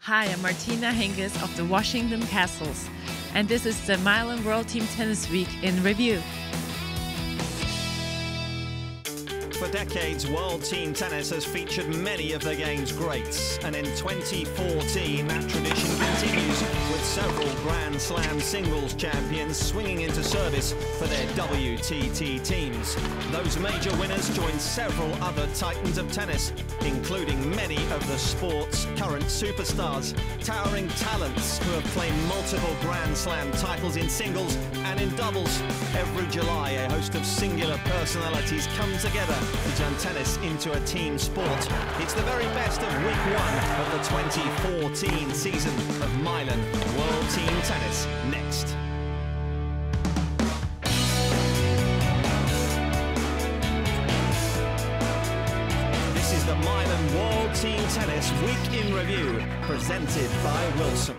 Hi, I'm Martina Hingis of the Washington Castles, and this is the Mylan World Team Tennis Week in Review. For decades, World Team Tennis has featured many of the game's greats, and in 2014 that tradition continues with several Grand Slam singles champions swinging into service for their WTT teams. Those major winners join several other titans of tennis, including many of the sport's current superstars, towering talents who have claimed multiple Grand Slam titles in singles and in doubles. Every July, a host of singular personalities come together to turn tennis into a team sport. It's the very best of week one of the 2014 season of Mylan World Team Tennis. Next. This is the Mylan World Team Tennis Week in Review, presented by Wilson.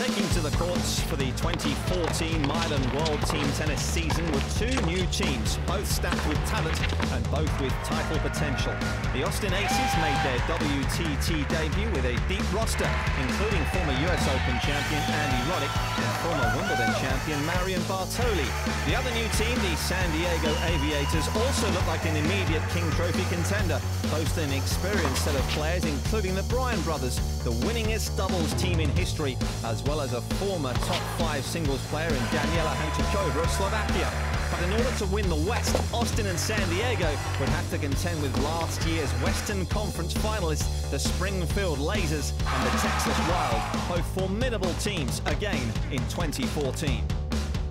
Taking to the courts for the 2014 Mylan World Team Tennis season were two new teams, both stacked with talent and both with title potential. The Austin Aces made their WTT debut with a deep roster, including former US Open champion Andy Roddick and former Wimbledon champion Marion Bartoli. The other new team, the San Diego Aviators, also look like an immediate King Trophy contender, boasting an experienced set of players, including the Bryan brothers, the winningest doubles team in history, as well as a former top 5 singles player in Daniela Hantuchova of Slovakia. But in order to win the West, Austin and San Diego would have to contend with last year's Western Conference finalists, the Springfield Lasers and the Texas Wild, both formidable teams again in 2014.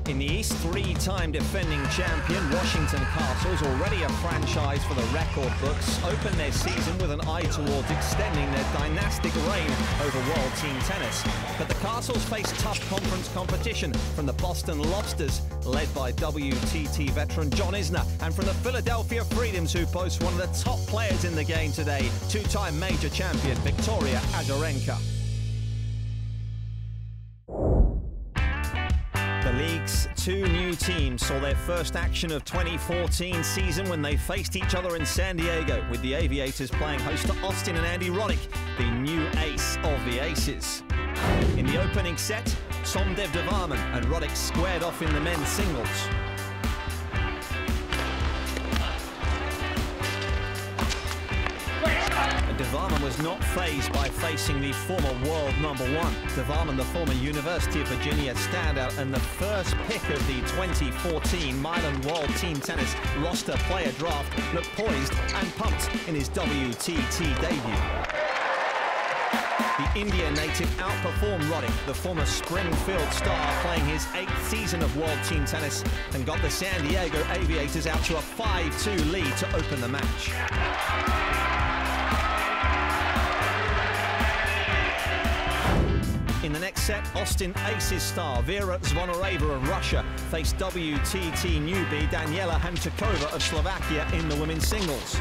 In the East, 3-time defending champion Washington Castles, already a franchise for the record books, open their season with an eye towards extending their dynastic reign over World Team Tennis. But the Castles face tough conference competition from the Boston Lobsters, led by WTT veteran John Isner, and from the Philadelphia Freedoms, who boast one of the top players in the game today, 2-time major champion Victoria Azarenka. The league's two new teams saw their first action of 2014 season when they faced each other in San Diego, with the Aviators playing host to Austin and Andy Roddick, the new ace of the Aces. In the opening set, Somdev Devarman and Roddick squared off in the men's singles. Devarman was not fazed by facing the former world #1. Devarman, the former University of Virginia standout and the first pick of the 2014 Mylan World Team Tennis roster player draft, looked poised and pumped in his WTT debut. The India native outperformed Roddick, the former Springfield star, playing his 8th season of World Team Tennis, and got the San Diego Aviators out to a 5-2 lead to open the match. In the next set, Austin Aces star Vera Zvonareva of Russia faced WTT newbie Daniela Hantuchova of Slovakia in the women's singles.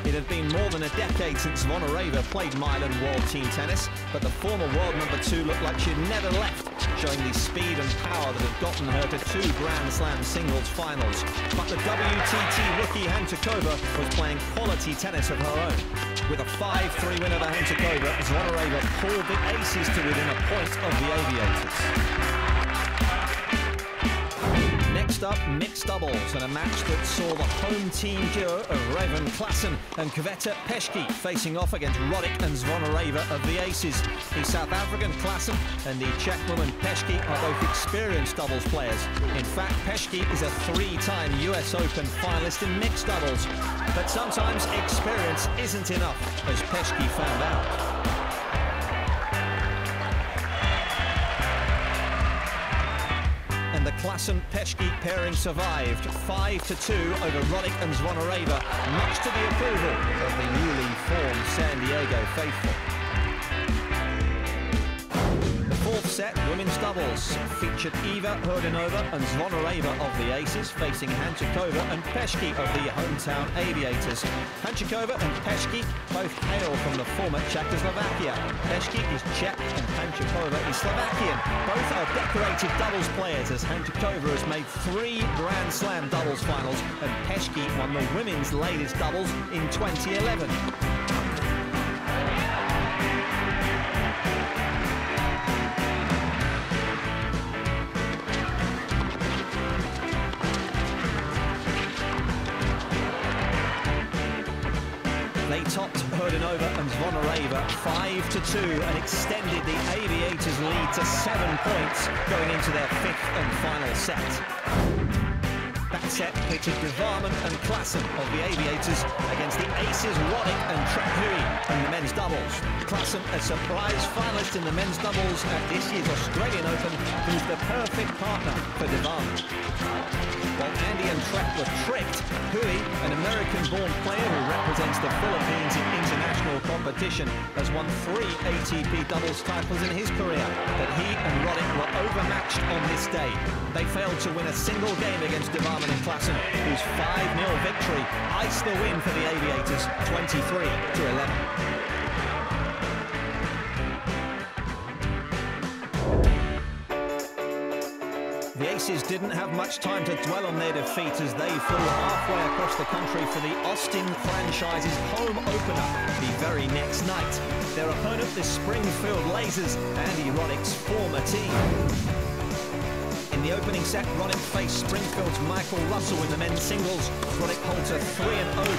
It had been more than a decade since Zvonareva played Mylan World Team Tennis, but the former world #2 looked like she'd never left, showing the speed and power that had gotten her to 2 Grand Slam singles finals. But the WTT rookie Hantuchova was playing quality tennis of her own. With a 5-3 win over Hantuchova, Zvonareva pulled the Aces to within a point of the Aviators. Next up, mixed doubles, and a match that saw the home team duo of Raven Klassen and Květa Peschke facing off against Roddick and Zvonareva of the Aces. The South African Klassen and the Czech woman Peschke are both experienced doubles players. In fact, Peschke is a 3-time US Open finalist in mixed doubles. But sometimes experience isn't enough, as Peschke found out. The Klassen-Peschke pairing survived 5-2 over Roddick and Zvonareva, much to the approval of the newly formed San Diego faithful. The fourth set, women's doubles, featured Eva Hrdinova and Zvonareva of the Aces facing Hantuchova and Peschke of the hometown Aviators. Hantuchova and Peschke both hail from the former Czechoslovakia. Peschke is Czech and Hantuchova is Slovakian. Both are decorated doubles players, as Hantuchova has made 3 Grand Slam doubles finals and Peschke won the women's ladies doubles in 2011. Bodenova and Zvonareva 5-2 and extended the Aviators' lead to 7 points going into their 5th and final set. That set pitted Devarman and Klassen of the Aviators against the aces Roddick and Trakhui in the men's doubles. Klassen, a surprise finalist in the men's doubles at this year's Australian Open, who's the perfect partner for Devarman. While Andy and Trak were tricked, Hui, an American-born player who represents the Philippines in international competition, has won 3 ATP doubles titles in his career, but he and Roddick were overmatched on this day. They failed to win a single game against Devarman and Klassen, whose 5-0 victory iced the win for the Aviators, 23-11. The Aces didn't have much time to dwell on their defeat as they flew halfway across the country for the Austin franchise's home opener the very next night. Their opponent, the Springfield Lasers, Andy Roddick's former team. In the opening set, Roddick faced Springfield's Michael Russell in the men's singles. Roddick holds a 3-0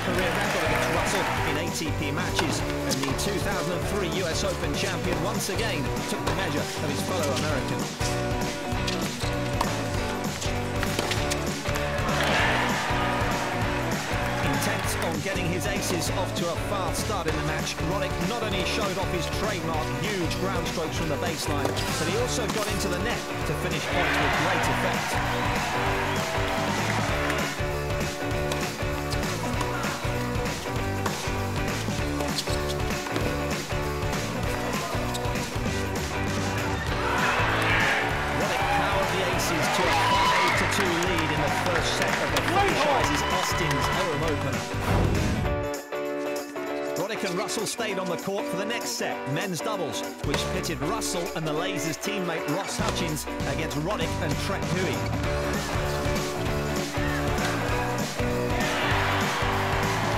career record against Russell in ATP matches, and the 2003 US Open champion once again took the measure of his fellow American. Intent on getting his aces off to a fast start in the match, Roddick not only showed off his trademark huge ground strokes from the baseline, but he also got into the net to finish points with great effect. Roddick and Russell stayed on the court for the next set, men's doubles, which pitted Russell and the Lasers teammate Ross Hutchins against Roddick and Trakhui.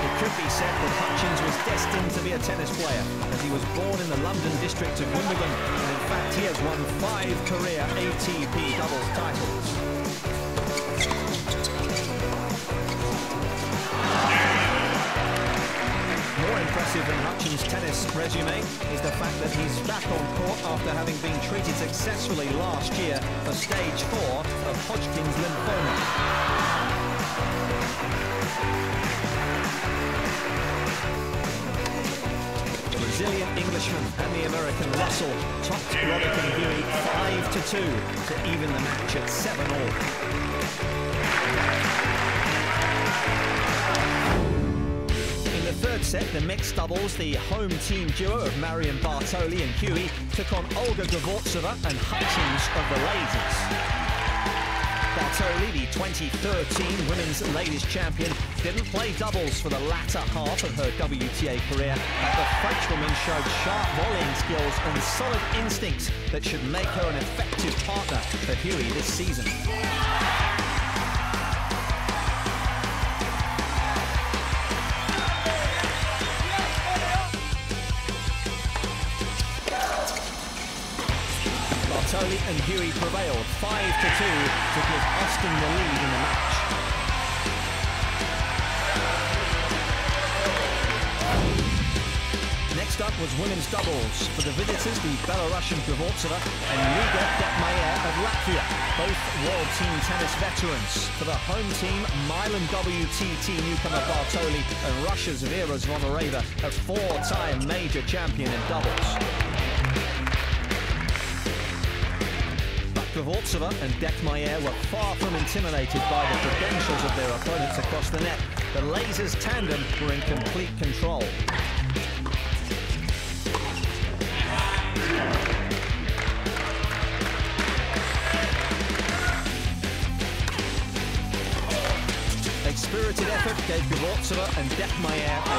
It could be said that Hutchins was destined to be a tennis player, as he was born in the London district of Wimbledon, and in fact he has won 5 career ATP doubles titles. Impressive in Hutchins' tennis resume is the fact that he's back on court after having been treated successfully last year for stage 4 of Hodgkin's lymphoma. The Brazilian Englishman and the American Russell topped Roddick and Hui 5-2 to even the match at 7-all. Third set, the mixed doubles, the home team duo of Marion Bartoli and Hui took on Olga Gvortsova and Hutchins of the Lasers. Bartoli, the 2013 women's ladies champion, didn't play doubles for the latter half of her WTA career, but the Frenchwoman showed sharp volleying skills and solid instincts that should make her an effective partner for Hui this season. Bartoli and Hui prevailed 5-2 to give Austin the lead in the match. Next up was women's doubles. For the visitors, the Belarusian Gvortsova and Riga Detmayer of Latvia, both World Team Tennis veterans. For the home team, Mylan WTT newcomer Bartoli and Russia's Vera Zvonareva, a 4-time major champion in doubles. Gvortsova and Detmayer were far from intimidated by the credentials of their opponents across the net. The Lasers tandem were in complete control. A spirited effort gave Gvortsova and Detmayer a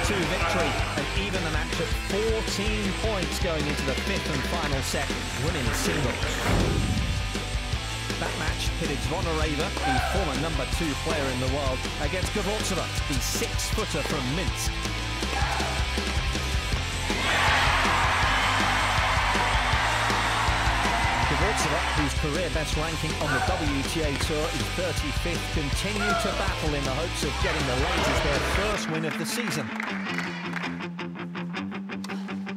5-2 victory and even the match at 14 points going into the 5th and final set, women's singles. That match pitted Zvonareva, the former #2 player in the world, against Gvortsova, the 6-footer from Minsk. Gvortsova, whose career best ranking on the WTA Tour is 35th, continued to battle in the hopes of getting the Lasers their first win of the season.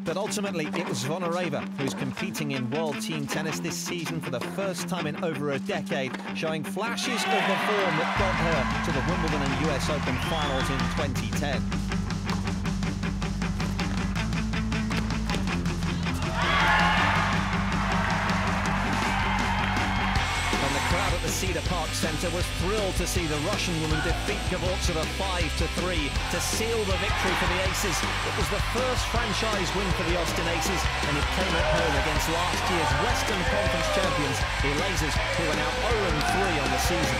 But ultimately, it was Zvonareva who's competing in World Team Tennis this season for the first time in over a decade, showing flashes of the form that got her to the Wimbledon and US Open finals in 2010. At the Cedar Park Centre was thrilled to see the Russian woman defeat Gavortseva 5-3 to seal the victory for the Aces. It was the first franchise win for the Austin Aces, and it came at home against last year's Western Conference champions, the Lasers, who are now 0-3 on the season.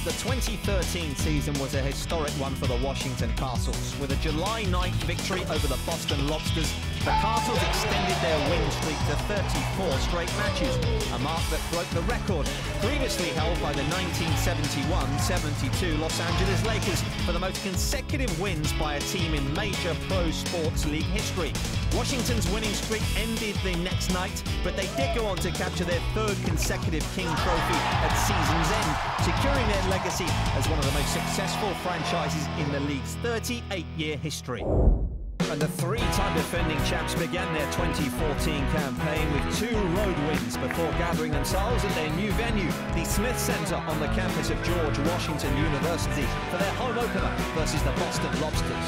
The 2013 season was a historic one for the Washington Castles. With a July 9th victory over the Boston Lobsters, the Castles extended their win streak to 34 straight matches, a mark that broke the record previously held by the 1971-72 Los Angeles Lakers for the most consecutive wins by a team in major pro sports league history. Washington's winning streak ended the next night, but they did go on to capture their third consecutive King Trophy at season's end, securing their legacy as one of the most successful franchises in the league's 38-year history. And the three-time defending champs began their 2014 campaign with 2 road wins before gathering themselves at their new venue, the Smith Center on the campus of George Washington University, for their home opener versus the Boston Lobsters.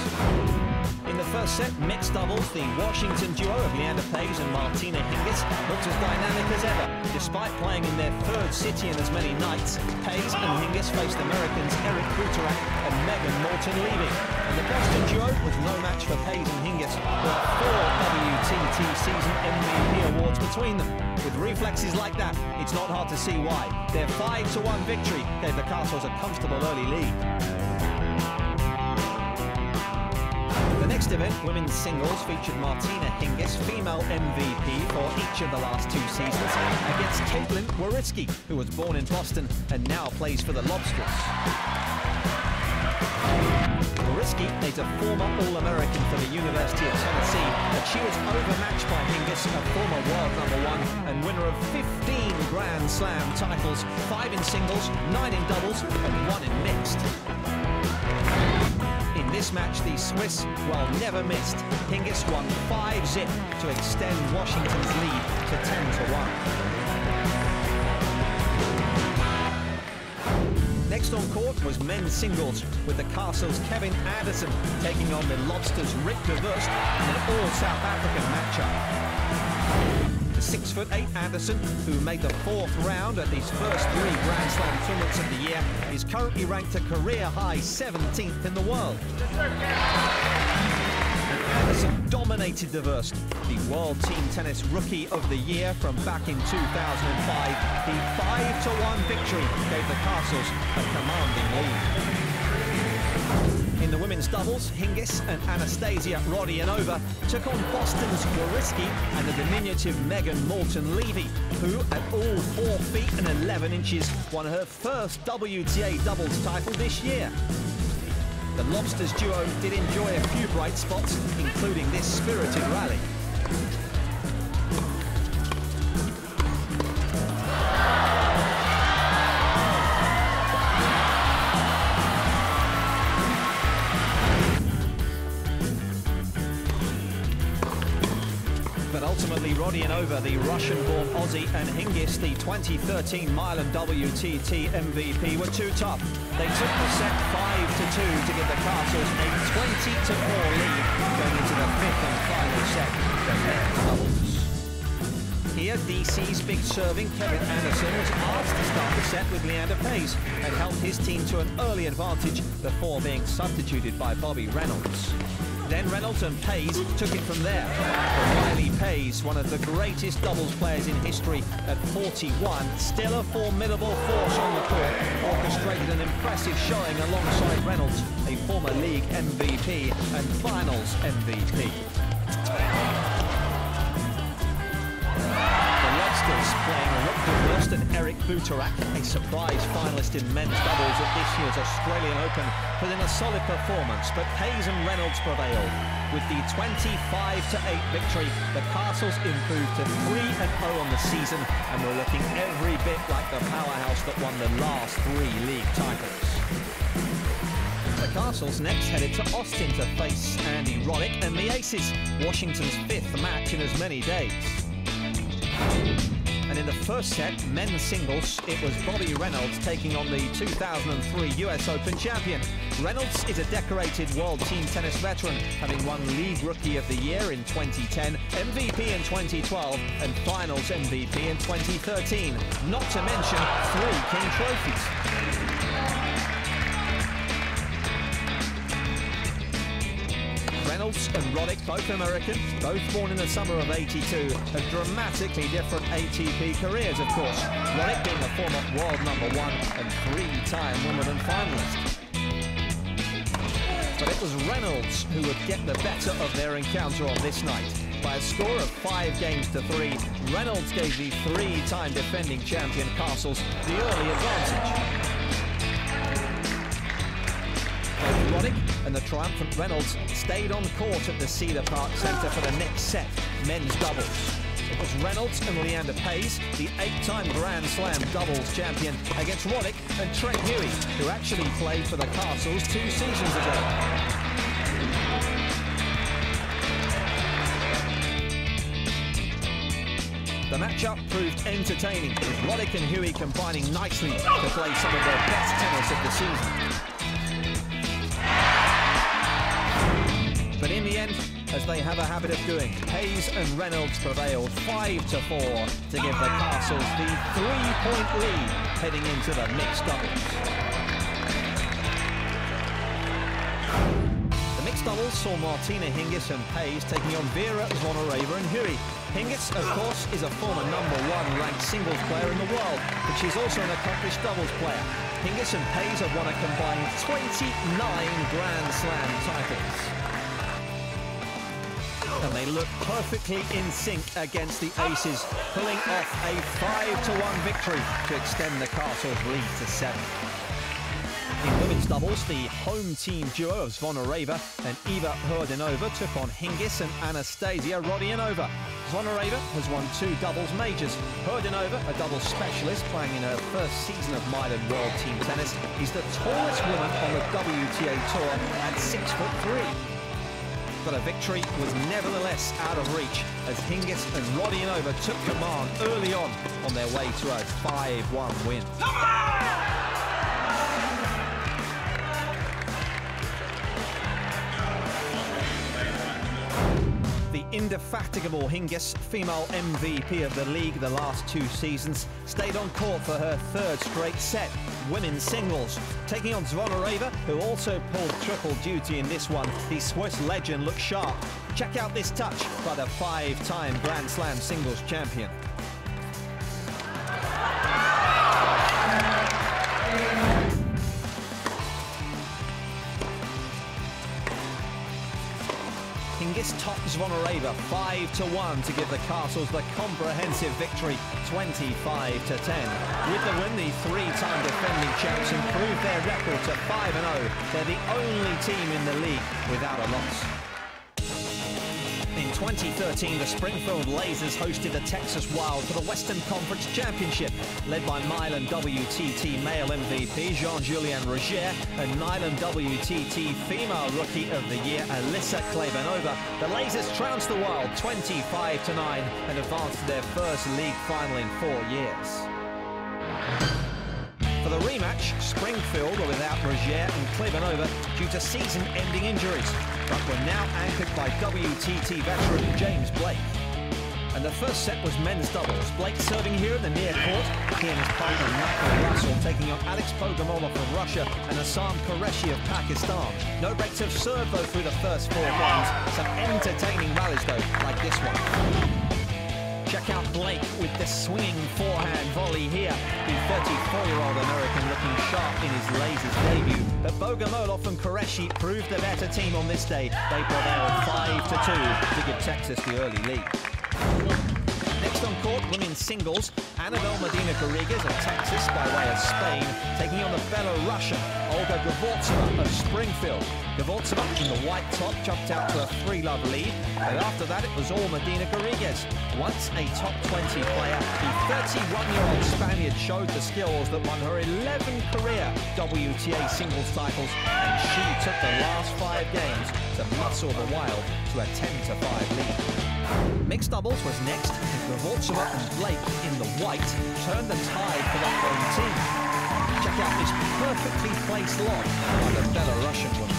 In the first set, mixed doubles, the Washington duo of Leander Paes and Martina Hingis looked as dynamic as ever. Despite playing in their third city in as many nights, Paes and Hingis faced Americans Eric Buterak and Megan Moulton-Levy. And the Boston duo was no match for Paes and Hingis, with 4 WTT season MVP awards between them. With reflexes like that, it's not hard to see why. Their 5-1 victory gave the Castles a comfortable early lead. The next event, women's singles, featured Martina Hingis, female MVP for each of the last 2 seasons, against Caitlin Wawritsky, who was born in Boston and now plays for the Lobsters. Wawritsky is a former All-American for the University of Tennessee, but she was overmatched by Hingis, a former world #1 and winner of 15 Grand Slam titles, 5 in singles, 9 in doubles, and 1 in mixed. In this match, the Swiss, well, never missed. Hingis won 5-0 to extend Washington's lead to 10-1. Next on court was men's singles, with the Castles' Kevin Anderson taking on the Lobsters' Rick de Vurst in an all-South African matchup. The 6'8" Anderson, who made the 4th round at these first 3 Grand Slam tournaments of the year, is currently ranked a career-high 17th in the world. Anderson dominated de Vurst, the World Team Tennis Rookie of the Year from back in 2005. The 5-1 victory gave the Castles a commanding lead. In the women's doubles, Hingis and Anastasia Rodionova took on Boston's Wawritsky and the diminutive Megan Moulton-Levy, who, at all 4 feet and 11 inches, won her first WTA doubles title this year. The Lobsters duo did enjoy a few bright spots, including this spirited rally. But ultimately, Rodionova, the Russian-born Aussie, and Hingis, the 2013 Mylan WTT MVP, were too tough. They took the set 5-2 to give the Castles a 20-4 lead going into the 5th and final set for men's doubles. Here, DC's big serving Kevin Anderson was asked to start the set with Leander Paes and helped his team to an early advantage before being substituted by Bobby Reynolds. Then Reynolds and Paes took it from there. Riley Paes, one of the greatest doubles players in history at 41, still a formidable force on the court, orchestrated an impressive showing alongside Reynolds, a former league MVP and finals MVP. Playing Rick de Vurst and Eric Buterak, a surprise finalist in men's doubles at this year's Australian Open, put in a solid performance, but Paes and Reynolds prevailed. With the 25-8 victory, the Castles improved to 3-0 on the season and were looking every bit like the powerhouse that won the last 3 league titles. The Castles next headed to Austin to face Andy Roddick and the Aces, Washington's 5th match in as many days. And in the first set, men's singles, it was Bobby Reynolds taking on the 2003 US Open champion. Reynolds is a decorated World Team Tennis veteran, having won League Rookie of the Year in 2010, MVP in 2012, and Finals MVP in 2013. Not to mention 3 King trophies. Reynolds and Roddick, both American, both born in the summer of '82, have dramatically different ATP careers, of course. Roddick being a former world #1 and 3-time Wimbledon finalist. But it was Reynolds who would get the better of their encounter on this night. By a score of 5-3, Reynolds gave the 3-time defending champion Castles the early advantage. Both Roddick and the triumphant Reynolds stayed on court at the Cedar Park Centre for the next set, men's doubles. It was Reynolds and Leander Paes, the 8-time Grand Slam doubles champion, against Roddick and Trent Huey, who actually played for the Castles 2 seasons ago. The matchup proved entertaining, with Roddick and Huey combining nicely to play some of their best tennis of the season. But in the end, as they have a habit of doing, Paes and Reynolds prevailed 5-4 to give the Castles the 3-point lead heading into the mixed doubles. The mixed doubles saw Martina Hingis and Paes taking on Vera Zvonareva and Huey. Hingis, of course, is a former #1 ranked singles player in the world, but she's also an accomplished doubles player. Hingis and Paes have won a combined 29 Grand Slam titles. And they look perfectly in sync against the Aces, pulling off a 5-1 victory to extend the Castles' lead to 7. In women's doubles, the home team duo of Zvonareva and Eva Hrdinova took on Hingis and Anastasia Rodionova. Zvonareva has won 2 doubles majors. Hrdinova, a doubles specialist playing in her first season of Mylan World Team Tennis, is the tallest woman on the WTA Tour at 6'3". But a victory was nevertheless out of reach as Hingis and Rodionova took command early on their way to a 5-1 win. The indefatigable Hingis, female MVP of the league the last 2 seasons, stayed on court for her 3rd straight set, women's singles. Taking on Zvonareva, who also pulled triple duty in this one, the Swiss legend looked sharp. Check out this touch by the 5-time Grand Slam singles champion. Hingis topped Zvonareva 5-1 to give the Castles the comprehensive victory 25-10. With the win, the 3-time defending champs improved their record to 5-0. They're the only team in the league without a loss. In 2013, the Springfield Lasers hosted the Texas Wild for the Western Conference Championship. Led by Mylan WTT male MVP Jean-Julien Roger and Mylan WTT female Rookie of the Year Alyssa Klebanova, the Lasers trounced the Wild 25-9 and advanced to their first league final in 4 years. For the rematch, Springfield were without Roger and Klebanova due to season-ending injuries, but were now anchored by WTT veteran James Blake. And the first set was men's doubles. Blake serving here in the near court. He and his partner Michael Russell taking on Alex Bogomolov of Russia and Assam Qureshi of Pakistan. No breaks of serve though through the first 4 games. Some entertaining rallies though, like this one. Check out Blake with the swinging forehand volley here. The 34-year-old American looking sharp in his Lasers debut. But Bogomolov and Qureshi proved the better team on this day. They prevailed 5-2 to give Texas the early lead. Next on court, women's singles, Annabelle Medina Garrigues of Texas by way of Spain, taking on the Belarusian Olga Gavotova of Springfield. Gavotova in the white top jumped out to a 3-love lead, but after that it was all Medina Garrigues. Once a top 20 player, the 31-year-old Spaniard showed the skills that won her 11 career WTA singles titles, and she took the last 5 games to muscle the Wild to a 10-5 lead. Mixed doubles was next, and Gavotova and Blake in the white turned the tide for the home team. Check out this perfectly placed lob by the Belarusian woman.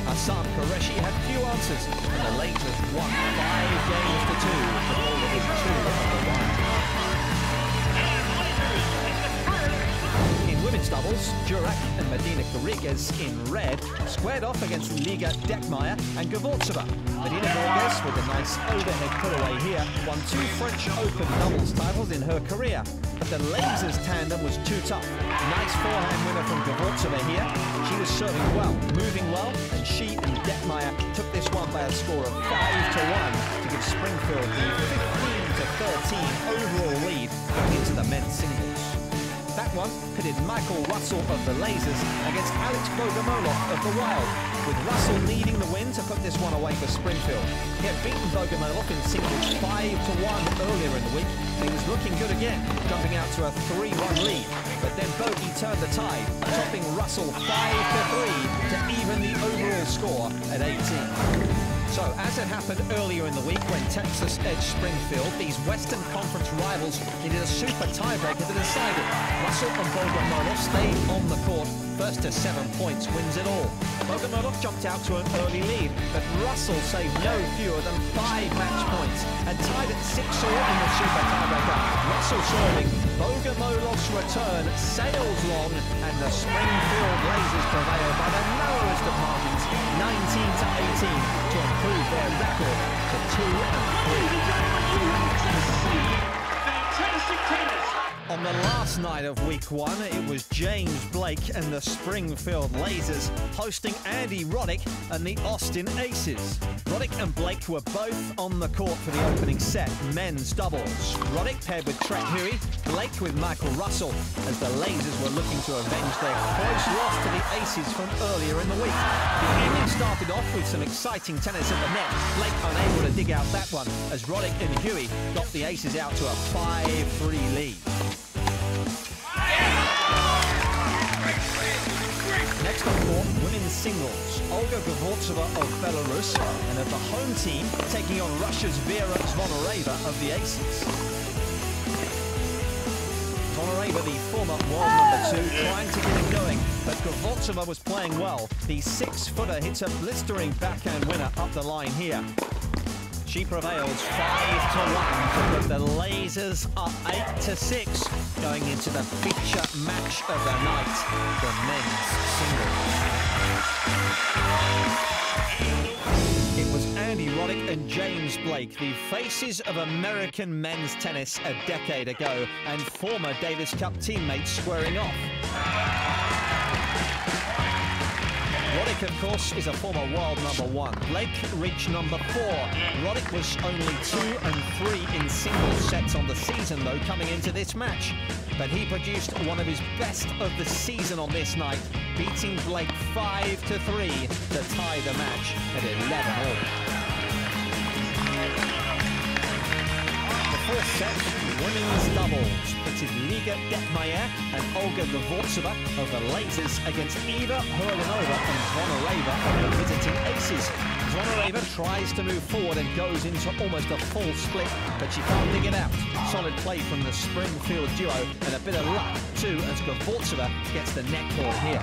Assam Qureshi had few answers, and the Lakers won 5 games to 2 for all of his 2 of the Wild. In women's doubles, Jurak and Medina Garrigues in red squared off against Liga Dekmaier and Gavotova. Medina Garrigues, with a nice overhead put-away here, won 2 French Open doubles titles in her career. But the Lasers tandem was too tough. Nice forehand winner from Gavotova here. She was serving well, moving well, and she and Dekmaier took this one by a score of 5-1 to give Springfield the 15-13 overall lead going into the men's singles. That one pitted Michael Russell of the Lasers against Alex Bogomolov of the Wild, with Russell needing the win to put this one away for Springfield. He had beaten Bogomolov in singles 5-1 earlier in the week, and he was looking good again, jumping out to a 3-1 lead. But then Bogey turned the tide, topping Russell 5-3 to even the overall score at 18. So, as it happened earlier in the week when Texas edged Springfield, these Western Conference rivals needed a super tiebreaker to decide it. Russell and Bogomolov stayed on the court. First to 7 points wins it all. Bogomolov jumped out to an early lead, but Russell saved no fewer than 5 match points and tied at 6-all in the super tiebreaker. Russell serving, Bogomolov's return sails long, and the Springfield Blazers prevail by the narrowest of margins, 19-18, to improve their record to 2-3. On the last night of week 1, it was James Blake and the Springfield Lasers hosting Andy Roddick and the Austin Aces. Roddick and Blake were both on the court for the opening set, men's doubles. Roddick paired with Trent Huey, Blake with Michael Russell, as the Lasers were looking to avenge their close loss to the Aces from earlier in the week. The evening started off with some exciting tennis at the net. Blake unable to dig out that one, as Roddick and Huey got the Aces out to a 5-3 lead. Next on court, women's singles. Olga Gavotova of Belarus, and of the home team, taking on Russia's Vera Zvonareva of the Aces. Zvonareva, the former world #2, trying to get it going, but Gavotova was playing well. The 6-footer hits a blistering backhand winner up the line here. She prevails 5-1 to put the Lasers up 8-6 going into the feature match of the night, the men's singles. It was Andy Roddick and James Blake, the faces of American men's tennis a decade ago, and former Davis Cup teammates squaring off. Roddick, of course, is a former world #1. Blake reached #4. Roddick was only 2-3 in single sets on the season, though, coming into this match. But he produced one of his best of the season on this night, beating Blake 5-3 to tie the match at 11-all. The fourth set, women's doubles, pitted Liga Dekmaier and Olga Gavotova of the Lasers against Eva Hurlinova and Zvonareva of the visiting Aces. Zvonareva tries to move forward and goes into almost a full split, but she can't dig it out. Solid play from the Springfield duo, and a bit of luck too as Gavotova gets the net court here.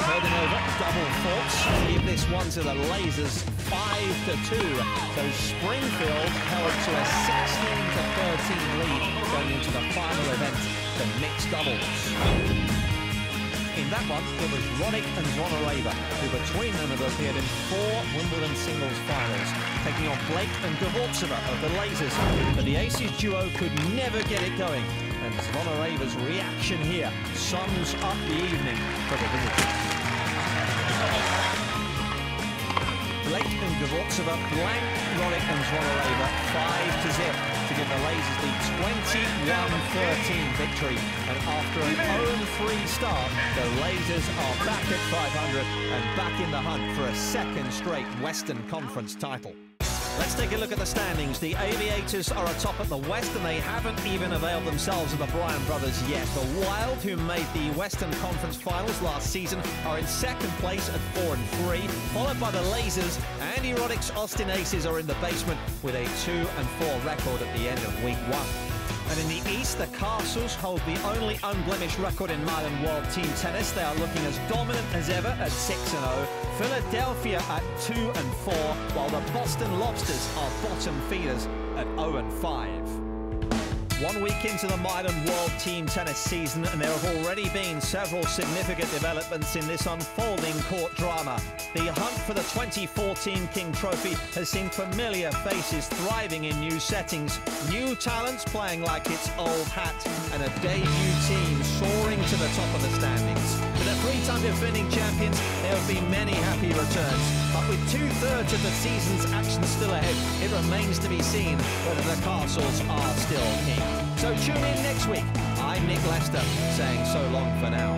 Hurlinova double faults, give this one to the Lasers 5-2. So Springfield held to a 16-13 lead going into the final event, the mixed doubles. In that one, it was Roddick and Zvonareva, who between them have appeared in 4 Wimbledon singles finals, taking on Blake and Gvortseva of the Lasers. But the Aces duo could never get it going, and Zvonareva's reaction here sums up the evening for the visitors. Blake and Gvortseva blank Roddick and Zvonareva 5-0 to give the Lasers the 21-13 victory. And after an 0-3 start, the Lasers are back at 500 and back in the hunt for a second straight Western Conference title. Let's take a look at the standings. The Aviators are atop at the West, and they haven't even availed themselves of the Bryan brothers yet. The Wild, who made the Western Conference Finals last season, are in second place at 4-3, followed by the Lasers. Andy Roddick's Austin Aces are in the basement with a 2-4 record at the end of week 1. And in the East, the Castles hold the only unblemished record in Mylan World Team Tennis. They are looking as dominant as ever at 6-0. Philadelphia at 2-4, while the Boston Lobsters are bottom feeders at 0-5. 1 week into the Mylan World Team Tennis season, and there have already been several significant developments in this unfolding court drama. The hunt for the 2014 King Trophy has seen familiar faces thriving in new settings, new talents playing like it's old hat, and a debut team soaring to the top of the standings. For the 3-time defending champions, there have been many happy returns, but with 2/3 of the season's action still ahead, it remains to be seen whether the Castles are still king. So tune in next week. I'm Nick Lester, saying so long for now.